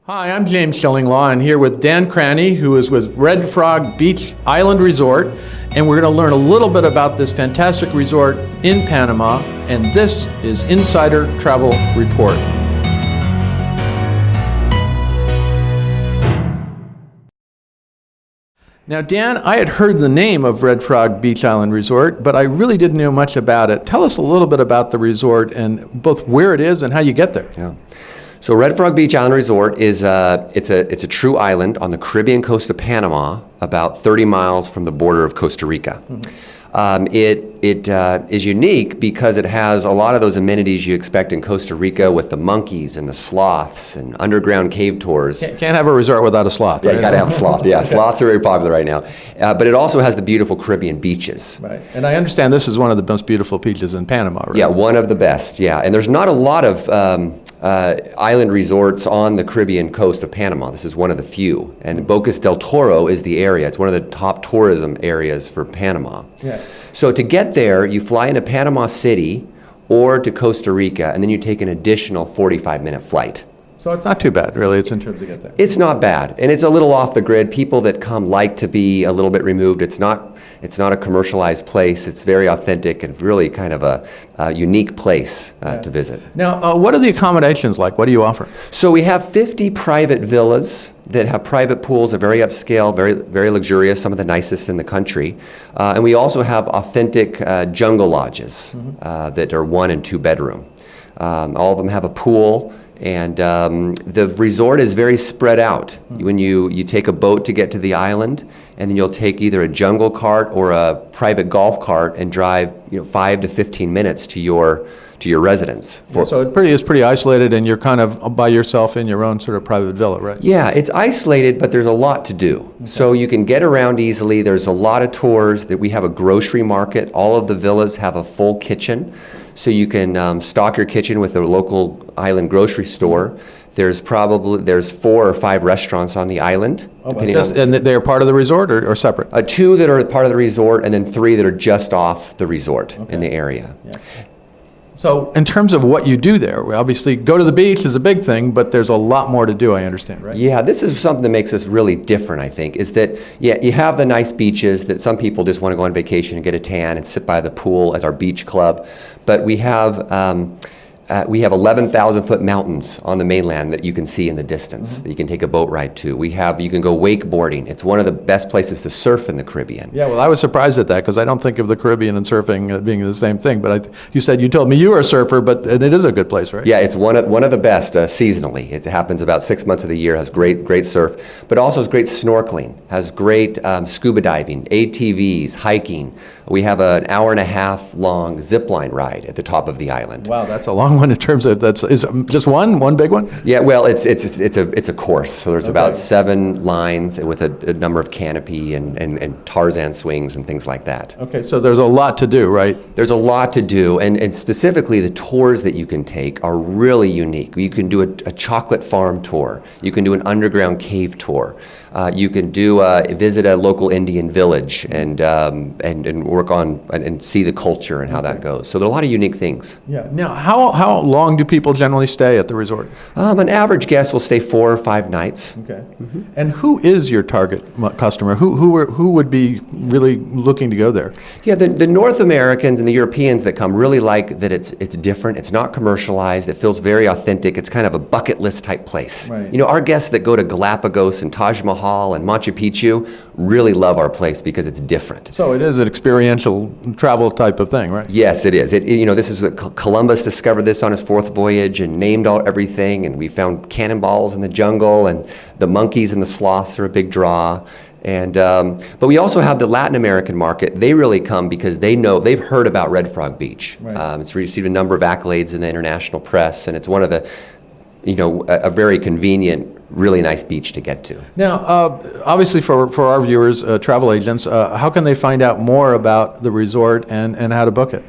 Hi, I'm James Shillinglaw, and here with Dan Cranney, who is with Red Frog Beach Island Resort, and we're going to learn a little bit about this fantastic resort in Panama, and this is Insider Travel Report. Now, Dan, I had heard the name of Red Frog Beach Island Resort, but I really didn't know much about it. Tell us a little bit about the resort and both where it is and how you get there. Yeah. So Red Frog Beach Island Resort is it's a true island on the Caribbean coast of Panama, about 30 miles from the border of Costa Rica. It is unique because it has a lot of those amenities you expect in Costa Rica with the monkeys and the sloths and underground cave tours. Can't have a resort without a sloth. Yeah, right? you gotta have a sloth. Yeah, sloths are very popular right now. But it also has the beautiful Caribbean beaches. Right, and I understand this is one of the most beautiful beaches in Panama, right? Yeah, one of the best, yeah. And there's not a lot of island resorts on the Caribbean coast of Panama. This is one of the few. And Bocas del Toro is the area. It's one of the top tourism areas for Panama. Yeah. So to get there, you fly into Panama City or to Costa Rica, and then you take an additional 45-minute flight. So it's not too bad, really, it's in terms of get there. It's not bad, and it's a little off the grid. People that come like to be a little bit removed. It's not a commercialized place. It's very authentic and really kind of a unique place to visit. Now, what are the accommodations like? What do you offer? So we have 50 private villas that have private pools. They're very upscale, very luxurious, some of the nicest in the country. And we also have authentic jungle lodges that are 1 and 2 bedroom. All of them have a pool. And the resort is very spread out. When you take a boat to get to the island, and then you'll take either a jungle cart or a private golf cart and drive 5 to 15 minutes to your residence. So it is pretty isolated, and you're kind of by yourself in your own sort of private villa, right? Yeah, it's isolated, but there's a lot to do. Okay. So you can get around easily. There's a lot of tours. That we have a grocery market. All of the villas have a full kitchen. So you can stock your kitchen with a local island grocery store. There's 4 or 5 restaurants on the island. And they're part of the resort or separate? 2 that are part of the resort, and then 3 that are just off the resort in the area. Yeah. So in terms of what you do there, we obviously go to the beach is a big thing, but there's a lot more to do, I understand, right? Yeah, this is something that makes us really different, I think, is that, you have the nice beaches that some people just want to go on vacation and get a tan and sit by the pool at our beach club, but we have 11,000-foot mountains on the mainland that you can see in the distance that you can take a boat ride to. You can go wakeboarding. It's one of the best places to surf in the Caribbean. Yeah, well, I was surprised at that because I don't think of the Caribbean and surfing being the same thing. But you told me you were a surfer, but it is a good place, right? Yeah, it's one of the best seasonally. It happens about 6 months of the year. Has great surf, but also has great snorkeling. Has great scuba diving, ATVs, hiking. We have an hour-and-a-half long zip line ride at the top of the island. Wow, that's a long one in terms of is just one big one? Yeah, well, it's a course. So there's about 7 lines with a number of canopy and Tarzan swings and things like that. Okay, so there's a lot to do, right? There's a lot to do, and specifically the tours that you can take are really unique. You can do a chocolate farm tour. You can do an underground cave tour. You can visit a local Indian village and work on and see the culture and how that goes. So there are a lot of unique things. Yeah. Now, how long do people generally stay at the resort? An average guest will stay 4 or 5 nights. Okay. And who is your target customer? Who would be really looking to go there? Yeah, the North Americans and the Europeans that come really like that it's different. It's not commercialized. It feels very authentic. It's kind of a bucket list type place. Right. Our guests that go to Galapagos and Taj Mahal and Machu Picchu really love our place because it's different. So it is an experiential travel type of thing, right? Yes, it is. This is Columbus discovered this on his 4th voyage and named everything, and we found cannonballs in the jungle, and the monkeys and the sloths are a big draw. And but we also have the Latin American market. They really come because they've heard about Red Frog Beach. Right. It's received a number of accolades in the international press, and it's one of the a very convenient, really nice beach to get to. Now, obviously for our viewers, travel agents, how can they find out more about the resort and how to book it?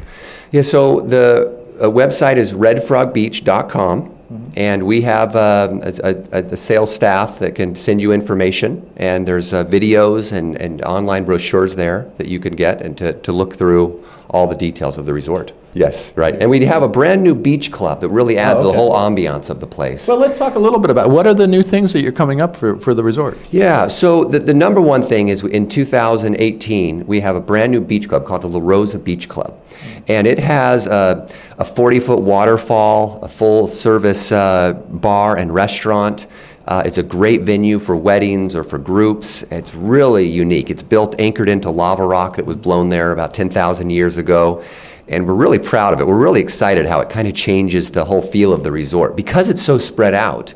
Yeah, so the website is redfrogbeach.com, and we have a sales staff that can send you information, and there's videos and online brochures there that you can get and to look through all the details of the resort. Yes, right. And we have a brand new beach club that really adds okay. the whole ambiance of the place. Well, let's talk a little bit about what are the new things that you're coming up for the resort? Yeah, so the number one thing is in 2018, we have a brand new beach club called the La Rosa Beach Club. And it has a 40-foot waterfall, a full-service bar and restaurant. It's a great venue for weddings or for groups. It's really unique. It's built anchored into lava rock that was blown there about 10,000 years ago. And we're really proud of it. We're really excited how it kind of changes the whole feel of the resort because it's so spread out.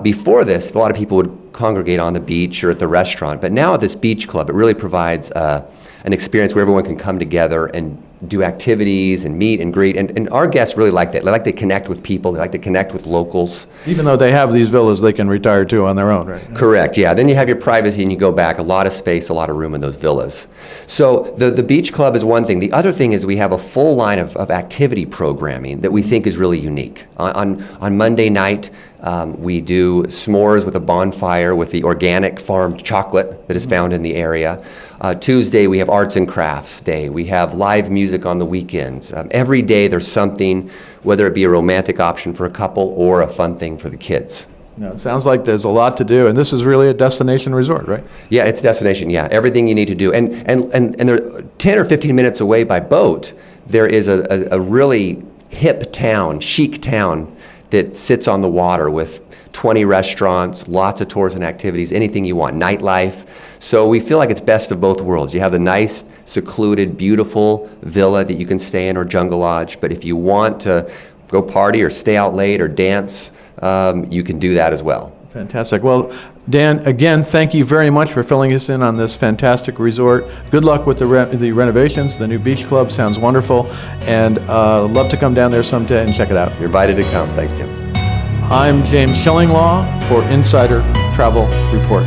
Before this, a lot of people would congregate on the beach or at the restaurant, but now at this beach club, it really provides an experience where everyone can come together and do activities and meet and greet. And our guests really like that. They like to connect with people. They like to connect with locals. Even though they have these villas they can retire to on their own, right? Correct, yeah. Then you have your privacy and you go back. A lot of space, a lot of room in those villas. So the beach club is one thing. The other thing is we have a full line of activity programming that we think is really unique. On Monday night, we do s'mores with a bonfire with the organic farmed chocolate that is found in the area. Tuesday, we have arts and crafts day. We have live music on the weekends. Every day there's something, whether it be a romantic option for a couple or a fun thing for the kids. No, it sounds like there's a lot to do, and this is really a destination resort, right? Yeah, it's a destination, yeah. Everything you need to do. And they're 10 or 15 minutes away by boat, there is a really hip town, chic town, that sits on the water with 20 restaurants, lots of tours and activities, anything you want, nightlife. So we feel like it's best of both worlds. You have the nice, secluded, beautiful villa that you can stay in or jungle lodge, but if you want to go party or stay out late or dance, you can do that as well. Fantastic. Well, Dan, again, thank you very much for filling us in on this fantastic resort. Good luck with the renovations. The new beach club sounds wonderful, and love to come down there someday and check it out. You're invited to come. Thanks, Jim. I'm James Shillinglaw for Insider Travel Report.